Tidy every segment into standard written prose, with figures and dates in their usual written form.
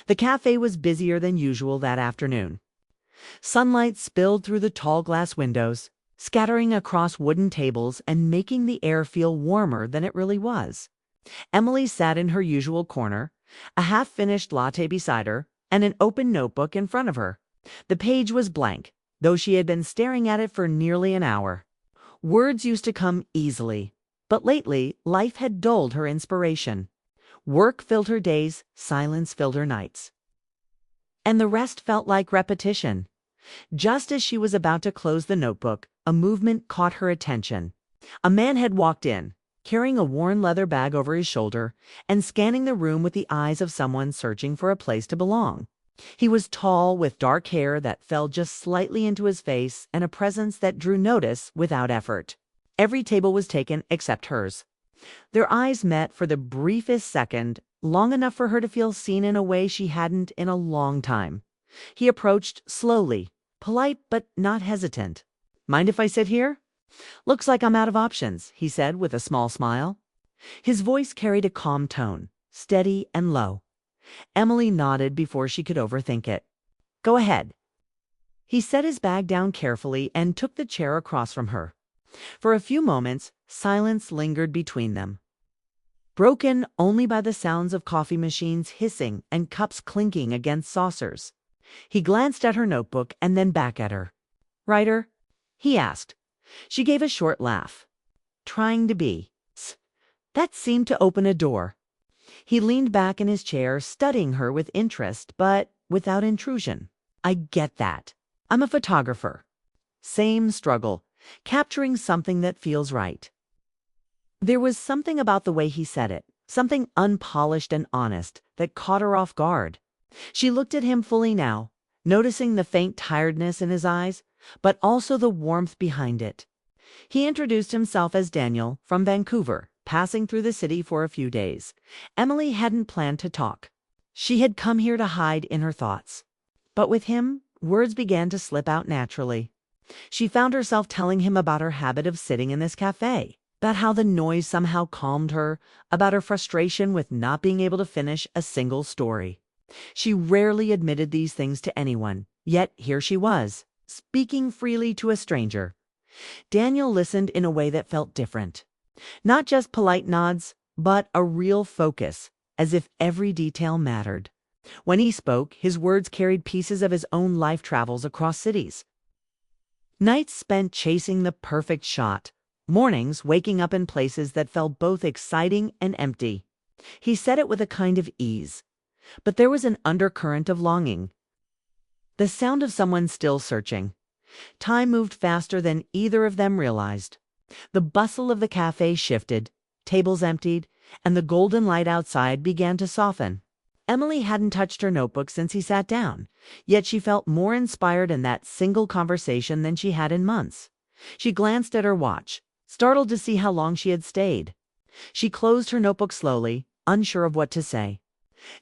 The cafe was busier than usual that afternoon. Sunlight spilled through the tall glass windows, scattering across wooden tables and making the air feel warmer than it really was. Emily sat in her usual corner, a half-finished latte beside her, and an open notebook in front of her. The page was blank, though she had been staring at it for nearly an hour. Words used to come easily, but lately life had dulled her inspiration. Work filled her days, silence filled her nights. And the rest felt like repetition. Just as she was about to close the notebook, a movement caught her attention. A man had walked in, carrying a worn leather bag over his shoulder and scanning the room with the eyes of someone searching for a place to belong. He was tall, with dark hair that fell just slightly into his face and a presence that drew notice without effort. Every table was taken except hers. Their eyes met for the briefest second, long enough for her to feel seen in a way she hadn't in a long time. He approached slowly, polite but not hesitant. "Mind if I sit here?" "Looks like I'm out of options," he said with a small smile. His voice carried a calm tone, steady and low. Emily nodded before she could overthink it. "Go ahead." He set his bag down carefully and took the chair across from her. For a few moments, silence lingered between them, broken only by the sounds of coffee machines hissing and cups clinking against saucers. He glanced at her notebook and then back at her. "Writer?" he asked. She gave a short laugh. "Trying to be." That seemed to open a door. He leaned back in his chair, studying her with interest, but without intrusion. "I get that. I'm a photographer. Same struggle, capturing something that feels right." There was something about the way he said it, something unpolished and honest, that caught her off guard. She looked at him fully now, noticing the faint tiredness in his eyes, but also the warmth behind it. He introduced himself as Daniel, from Vancouver, passing through the city for a few days. Emily hadn't planned to talk. She had come here to hide in her thoughts. But with him, words began to slip out naturally. She found herself telling him about her habit of sitting in this cafe, about how the noise somehow calmed her, about her frustration with not being able to finish a single story. She rarely admitted these things to anyone, yet here she was, speaking freely to a stranger. Daniel listened in a way that felt different. Not just polite nods, but a real focus, as if every detail mattered. When he spoke, his words carried pieces of his own life travels across cities. Nights spent chasing the perfect shot, mornings waking up in places that felt both exciting and empty. He said it with a kind of ease. But there was an undercurrent of longing. The sound of someone still searching. Time moved faster than either of them realized. The bustle of the cafe shifted, tables emptied, and the golden light outside began to soften. Emily hadn't touched her notebook since he sat down, yet she felt more inspired in that single conversation than she had in months. She glanced at her watch, startled to see how long she had stayed. She closed her notebook slowly, unsure of what to say.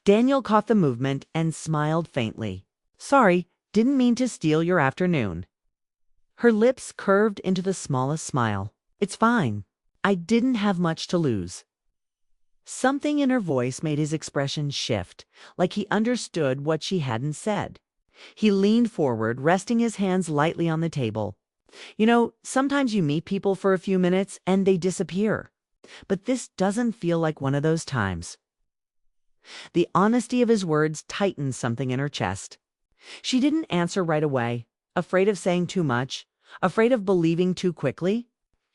Daniel caught the movement and smiled faintly. "Sorry, didn't mean to steal your afternoon." Her lips curved into the smallest smile. "It's fine. I didn't have much to lose." Something in her voice made his expression shift, like he understood what she hadn't said. He leaned forward, resting his hands lightly on the table. "You know, sometimes you meet people for a few minutes and they disappear. But this doesn't feel like one of those times." The honesty of his words tightened something in her chest. She didn't answer right away, afraid of saying too much, afraid of believing too quickly.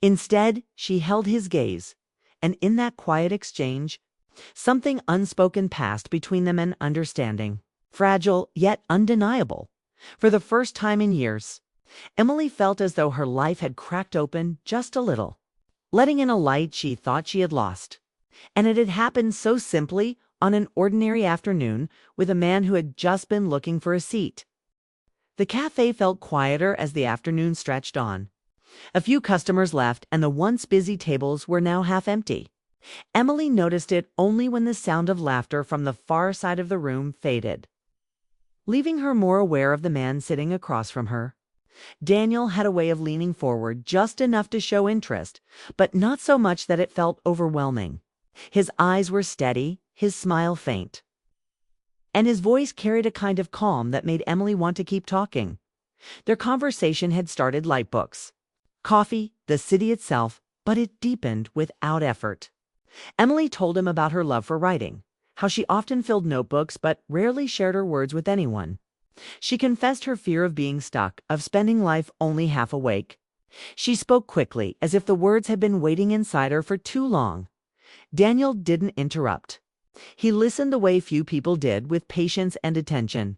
Instead, she held his gaze, and in that quiet exchange, something unspoken passed between them, an understanding, fragile yet undeniable. For the first time in years, Emily felt as though her life had cracked open just a little, letting in a light she thought she had lost. And it had happened so simply, on an ordinary afternoon, with a man who had just been looking for a seat. The cafe felt quieter as the afternoon stretched on. A few customers left, and the once busy tables were now half empty. Emily noticed it only when the sound of laughter from the far side of the room faded, leaving her more aware of the man sitting across from her. Daniel had a way of leaning forward just enough to show interest, but not so much that it felt overwhelming. His eyes were steady, his smile faint. and his voice carried a kind of calm that made Emily want to keep talking. Their conversation had started like books. Coffee, the city itself, but it deepened without effort. Emily told him about her love for writing, how she often filled notebooks but rarely shared her words with anyone. She confessed her fear of being stuck, of spending life only half awake. She spoke quickly, as if the words had been waiting inside her for too long. Daniel didn't interrupt. He listened the way few people did, with patience and attention.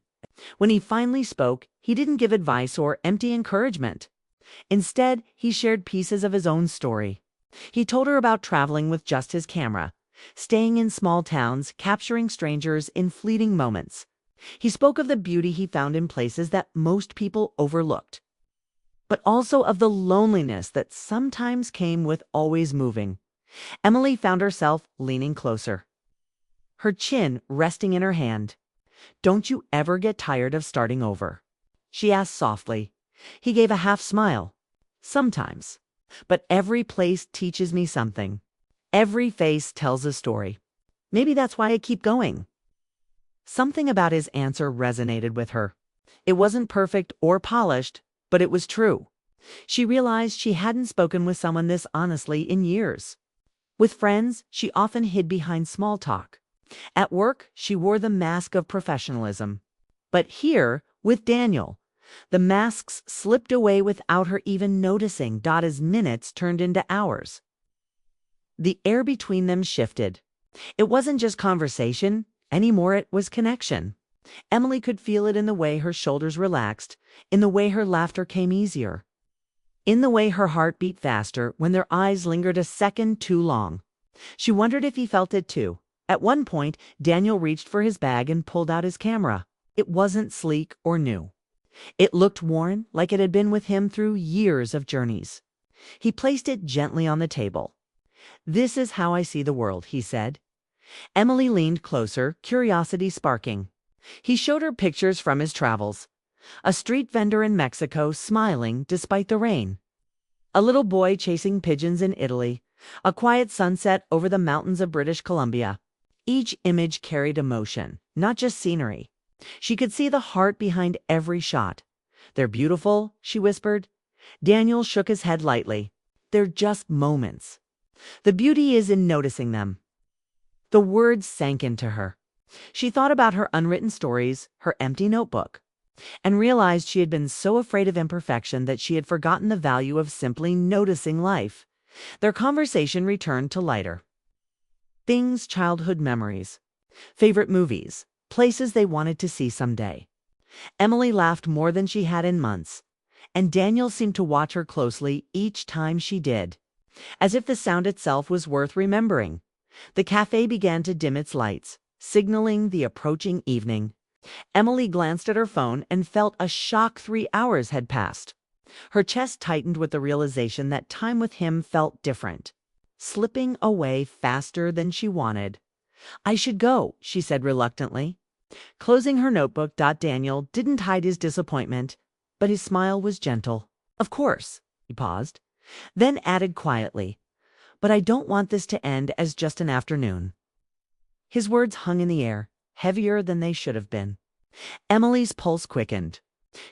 When he finally spoke, he didn't give advice or empty encouragement. Instead, he shared pieces of his own story. He told her about traveling with just his camera, staying in small towns, capturing strangers in fleeting moments. He spoke of the beauty he found in places that most people overlooked, but also of the loneliness that sometimes came with always moving. Emily found herself leaning closer, her chin resting in her hand. "Don't you ever get tired of starting over?" she asked softly. He gave a half smile. "Sometimes. But every place teaches me something. Every face tells a story. Maybe that's why I keep going." Something about his answer resonated with her. It wasn't perfect or polished, but it was true. She realized she hadn't spoken with someone this honestly in years. With friends, she often hid behind small talk. At work, she wore the mask of professionalism. But here, with Daniel, the masks slipped away without her even noticing. As minutes turned into hours, the air between them shifted. It wasn't just conversation anymore, it was connection. Emily could feel it in the way her shoulders relaxed, in the way her laughter came easier, in the way her heart beat faster when their eyes lingered a second too long. She wondered if he felt it too. At one point, Daniel reached for his bag and pulled out his camera. It wasn't sleek or new. It looked worn, like it had been with him through years of journeys. He placed it gently on the table. "This is how I see the world," he said. Emily leaned closer, curiosity sparking. He showed her pictures from his travels. A street vendor in Mexico smiling despite the rain. A little boy chasing pigeons in Italy. A quiet sunset over the mountains of British Columbia. Each image carried emotion, not just scenery. She could see the heart behind every shot. "They're beautiful," she whispered. Daniel shook his head lightly. "They're just moments. The beauty is in noticing them." The words sank into her. She thought about her unwritten stories, her empty notebook, and realized she had been so afraid of imperfection that she had forgotten the value of simply noticing life. Their conversation returned to lighter things, childhood memories, favorite movies, places they wanted to see someday. Emily laughed more than she had in months, and Daniel seemed to watch her closely each time she did, as if the sound itself was worth remembering. The cafe began to dim its lights, signaling the approaching evening. Emily glanced at her phone and felt a shock. 3 hours had passed. Her chest tightened with the realization that time with him felt different, slipping away faster than she wanted. "I should go," she said reluctantly. Closing her notebook, Daniel didn't hide his disappointment, but his smile was gentle. "Of course." He paused, then added quietly, "But I don't want this to end as just an afternoon." His words hung in the air, heavier than they should have been. Emily's pulse quickened.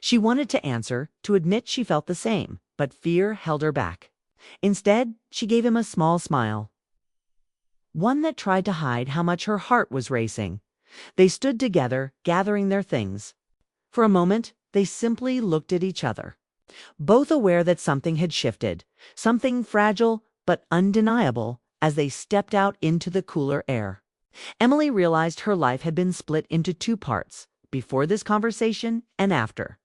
She wanted to answer, to admit she felt the same, but fear held her back. Instead, she gave him a small smile, one that tried to hide how much her heart was racing. They stood together, gathering their things. For a moment, they simply looked at each other, both aware that something had shifted, something fragile but undeniable, as they stepped out into the cooler air. Emily realized her life had been split into 2 parts, before this conversation and after.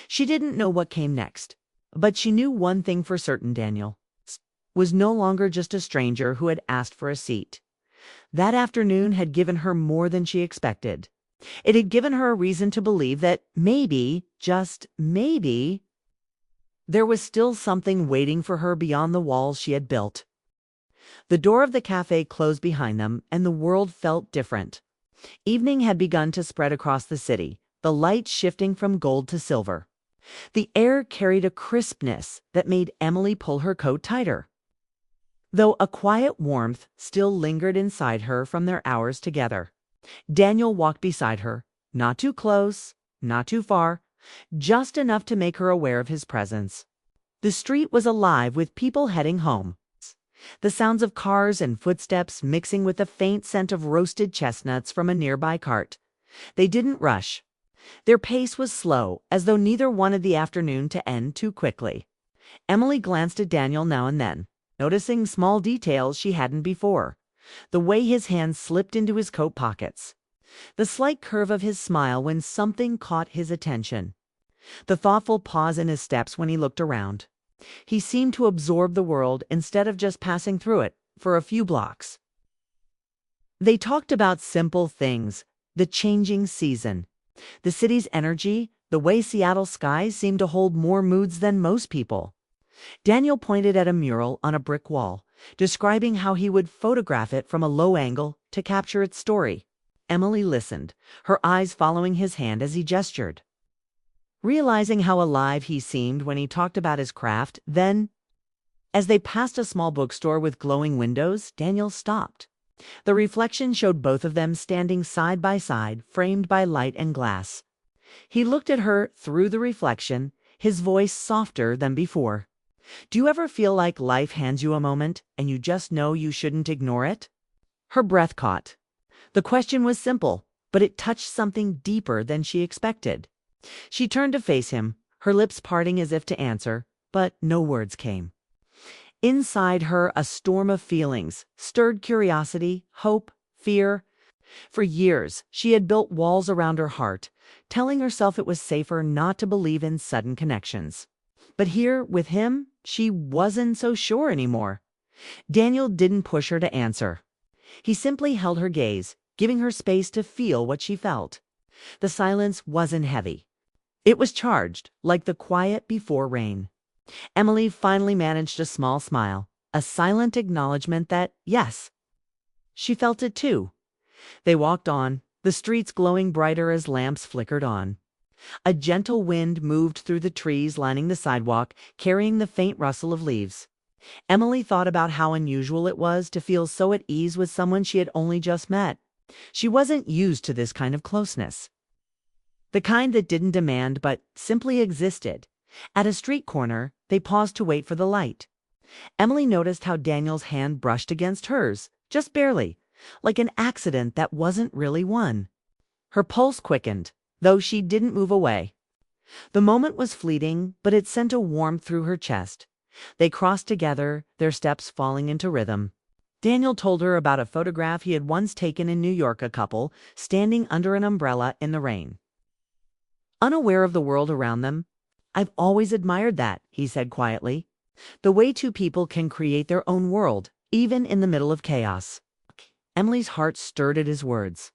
She didn't know what came next, but she knew one thing for certain: Daniel was no longer just a stranger who had asked for a seat. That afternoon had given her more than she expected. It had given her a reason to believe that maybe, just maybe, there was still something waiting for her beyond the walls she had built. The door of the cafe closed behind them, and the world felt different. Evening had begun to spread across the city, the light shifting from gold to silver. The air carried a crispness that made Emily pull her coat tighter, though a quiet warmth still lingered inside her from their hours together. Daniel walked beside her, not too close, not too far, just enough to make her aware of his presence. The street was alive with people heading home, the sounds of cars and footsteps mixing with the faint scent of roasted chestnuts from a nearby cart. They didn't rush. Their pace was slow, as though neither wanted the afternoon to end too quickly. Emily glanced at Daniel now and then, noticing small details she hadn't before. The way his hands slipped into his coat pockets. The slight curve of his smile when something caught his attention. The thoughtful pause in his steps when he looked around. He seemed to absorb the world instead of just passing through it for a few blocks. They talked about simple things, the changing season, the city's energy, the way Seattle skies seemed to hold more moods than most people. Daniel pointed at a mural on a brick wall, describing how he would photograph it from a low angle to capture its story. Emily listened, her eyes following his hand as he gestured. Realizing how alive he seemed when he talked about his craft, then, as they passed a small bookstore with glowing windows, Daniel stopped. The reflection showed both of them standing side by side, framed by light and glass. He looked at her through the reflection, his voice softer than before. Do you ever feel like life hands you a moment and you just know you shouldn't ignore it? Her breath caught. The question was simple, but it touched something deeper than she expected. She turned to face him, her lips parting as if to answer, but no words came. Inside her, a storm of feelings stirred: curiosity, hope, fear. For years, she had built walls around her heart, telling herself it was safer not to believe in sudden connections. But here, with him, she wasn't so sure anymore. Daniel didn't push her to answer. He simply held her gaze, giving her space to feel what she felt. The silence wasn't heavy. It was charged, like the quiet before rain. Emily finally managed a small smile, a silent acknowledgement that, yes, she felt it too. They walked on, the streets glowing brighter as lamps flickered on. A gentle wind moved through the trees lining the sidewalk, carrying the faint rustle of leaves. Emily thought about how unusual it was to feel so at ease with someone she had only just met. She wasn't used to this kind of closeness. The kind that didn't demand but simply existed. At a street corner, they paused to wait for the light. Emily noticed how Daniel's hand brushed against hers, just barely, like an accident that wasn't really one. Her pulse quickened, though she didn't move away. The moment was fleeting, but it sent a warmth through her chest. They crossed together, their steps falling into rhythm. Daniel told her about a photograph he had once taken in New York, a couple standing under an umbrella in the rain. Unaware of the world around them, "I've always admired that," he said quietly. "The way two people can create their own world, even in the middle of chaos." Emily's heart stirred at his words.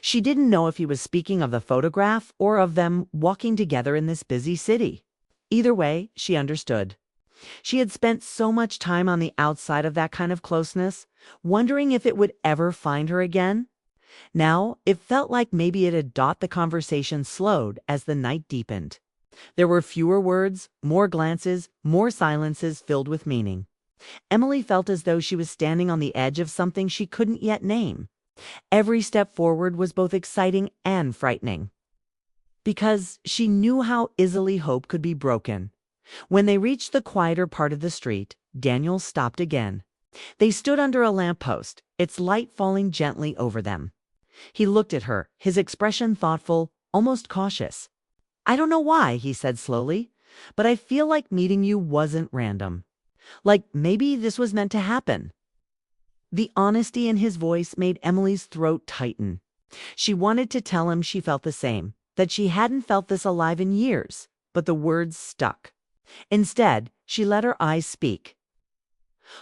She didn't know if he was speaking of the photograph or of them walking together in this busy city. Either way, she understood. She had spent so much time on the outside of that kind of closeness, wondering if it would ever find her again. Now, it felt like maybe it had. The conversation slowed as the night deepened. There were fewer words, more glances, more silences filled with meaning. Emily felt as though she was standing on the edge of something she couldn't yet name. Every step forward was both exciting and frightening, because she knew how easily hope could be broken. When they reached the quieter part of the street, Daniel stopped again. They stood under a lamppost, its light falling gently over them. He looked at her, his expression thoughtful, almost cautious. "I don't know why," he said slowly, "but I feel like meeting you wasn't random. Like maybe this was meant to happen." The honesty in his voice made Emily's throat tighten. She wanted to tell him she felt the same, that she hadn't felt this alive in years, but the words stuck. Instead, she let her eyes speak,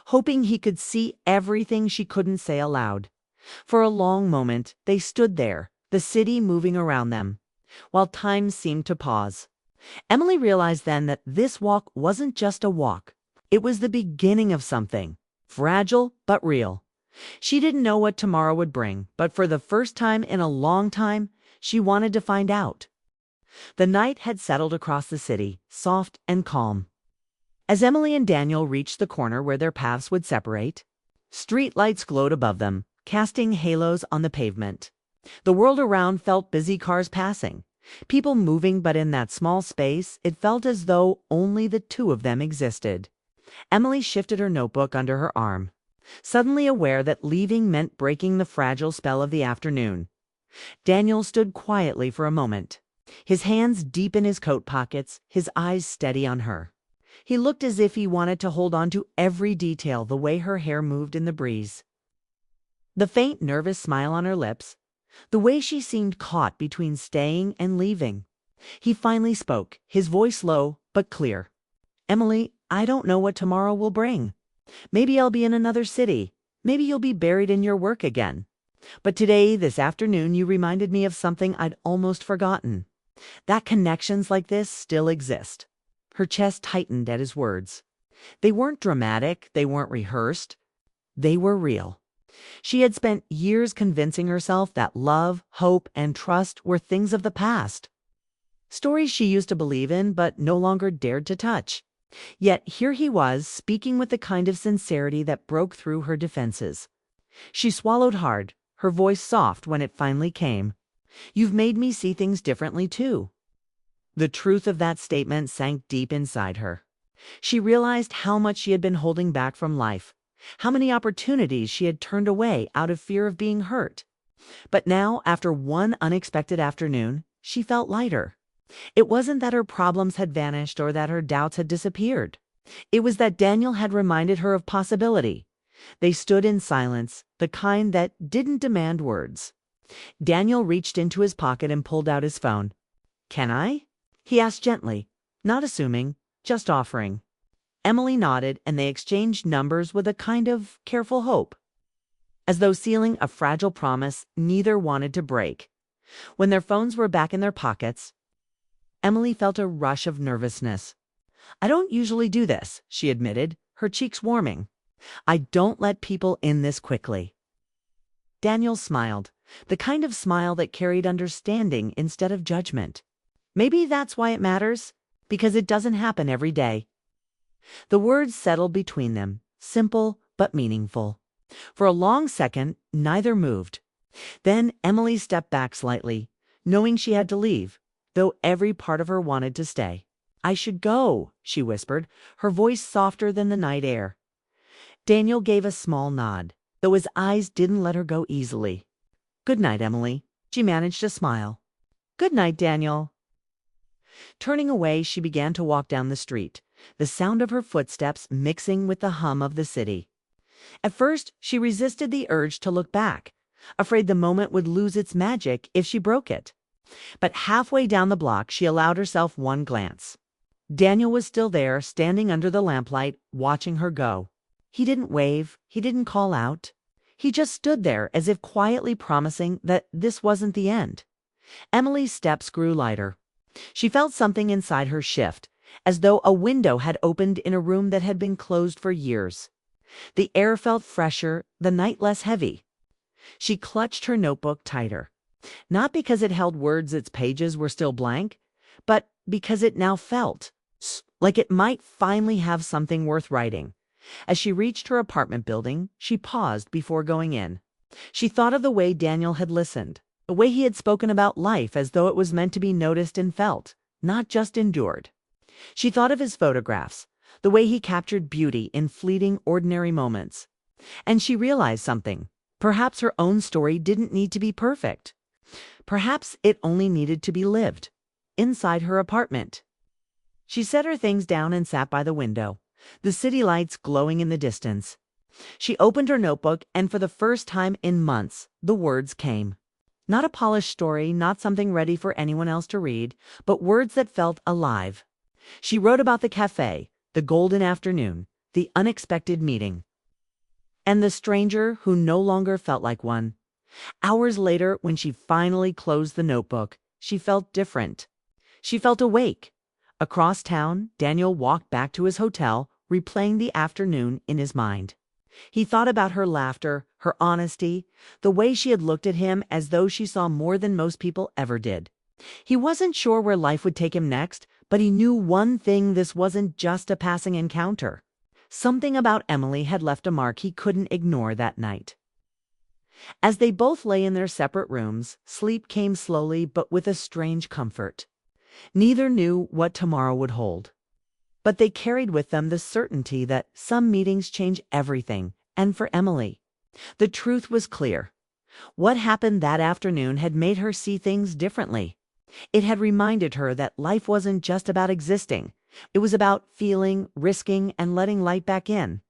hoping he could see everything she couldn't say aloud. For a long moment, they stood there, the city moving around them, while time seemed to pause. Emily realized then that this walk wasn't just a walk. It was the beginning of something, fragile but real. She didn't know what tomorrow would bring, but for the first time in a long time, she wanted to find out. The night had settled across the city, soft and calm. As Emily and Daniel reached the corner where their paths would separate, street lights glowed above them, casting halos on the pavement. The world around felt busy, cars passing, people moving, but in that small space, it felt as though only the two of them existed. Emily shifted her notebook under her arm, suddenly aware that leaving meant breaking the fragile spell of the afternoon. Daniel stood quietly for a moment, his hands deep in his coat pockets, his eyes steady on her. He looked as if he wanted to hold on to every detail, the way her hair moved in the breeze, the faint nervous smile on her lips, the way she seemed caught between staying and leaving. He finally spoke, his voice low but clear. "Emily, I don't know what tomorrow will bring. Maybe I'll be in another city. Maybe you'll be buried in your work again. But today, this afternoon, you reminded me of something I'd almost forgotten. That connections like this still exist." Her chest tightened at his words. They weren't dramatic, they weren't rehearsed. They were real. She had spent years convincing herself that love, hope, and trust were things of the past. Stories she used to believe in but no longer dared to touch. Yet here he was, speaking with the kind of sincerity that broke through her defenses. She swallowed hard, her voice soft when it finally came. "You've made me see things differently too." The truth of that statement sank deep inside her. She realized how much she had been holding back from life, how many opportunities she had turned away out of fear of being hurt. But now, after one unexpected afternoon, she felt lighter. It wasn't that her problems had vanished or that her doubts had disappeared. It was that Daniel had reminded her of possibility. They stood in silence, the kind that didn't demand words. Daniel reached into his pocket and pulled out his phone. "Can I?" he asked gently, not assuming, just offering. Emily nodded, and they exchanged numbers with a kind of careful hope, as though sealing a fragile promise neither wanted to break. When their phones were back in their pockets, Emily felt a rush of nervousness. "I don't usually do this," she admitted, her cheeks warming. "I don't let people in this quickly." Daniel smiled, the kind of smile that carried understanding instead of judgment. "Maybe that's why it matters, because it doesn't happen every day." The words settled between them, simple but meaningful. For a long second, neither moved. Then Emily stepped back slightly, knowing she had to leave, though every part of her wanted to stay. "I should go," she whispered, her voice softer than the night air. Daniel gave a small nod, though his eyes didn't let her go easily. "Good night, Emily." She managed a smile. "Good night, Daniel." Turning away, she began to walk down the street, the sound of her footsteps mixing with the hum of the city. At first, she resisted the urge to look back, afraid the moment would lose its magic if she broke it. But halfway down the block, she allowed herself one glance. Daniel was still there, standing under the lamplight, watching her go. He didn't wave, he didn't call out. He just stood there as if quietly promising that this wasn't the end. Emily's steps grew lighter. She felt something inside her shift, as though a window had opened in a room that had been closed for years. The air felt fresher, the night less heavy. She clutched her notebook tighter, not because it held words its pages were still blank, but because it now felt like it might finally have something worth writing. As she reached her apartment building, she paused before going in. She thought of the way Daniel had listened, the way he had spoken about life as though it was meant to be noticed and felt, not just endured. She thought of his photographs, the way he captured beauty in fleeting, ordinary moments. And she realized something. Perhaps her own story didn't need to be perfect. Perhaps it only needed to be lived, inside her apartment. She set her things down and sat by the window, the city lights glowing in the distance. She opened her notebook, and for the first time in months, the words came. Not a polished story, not something ready for anyone else to read, but words that felt alive. She wrote about the cafe, the golden afternoon, the unexpected meeting, and the stranger who no longer felt like one. Hours later, when she finally closed the notebook, she felt different. She felt awake. Across town, Daniel walked back to his hotel, replaying the afternoon in his mind. He thought about her laughter, her honesty, the way she had looked at him as though she saw more than most people ever did. He wasn't sure where life would take him next, but he knew one thing: this wasn't just a passing encounter. Something about Emily had left a mark he couldn't ignore that night. As they both lay in their separate rooms, sleep came slowly but with a strange comfort. Neither knew what tomorrow would hold, but they carried with them the certainty that some meetings change everything, and for Emily, the truth was clear. What happened that afternoon had made her see things differently. It had reminded her that life wasn't just about existing. It was about feeling, risking, and letting light back in.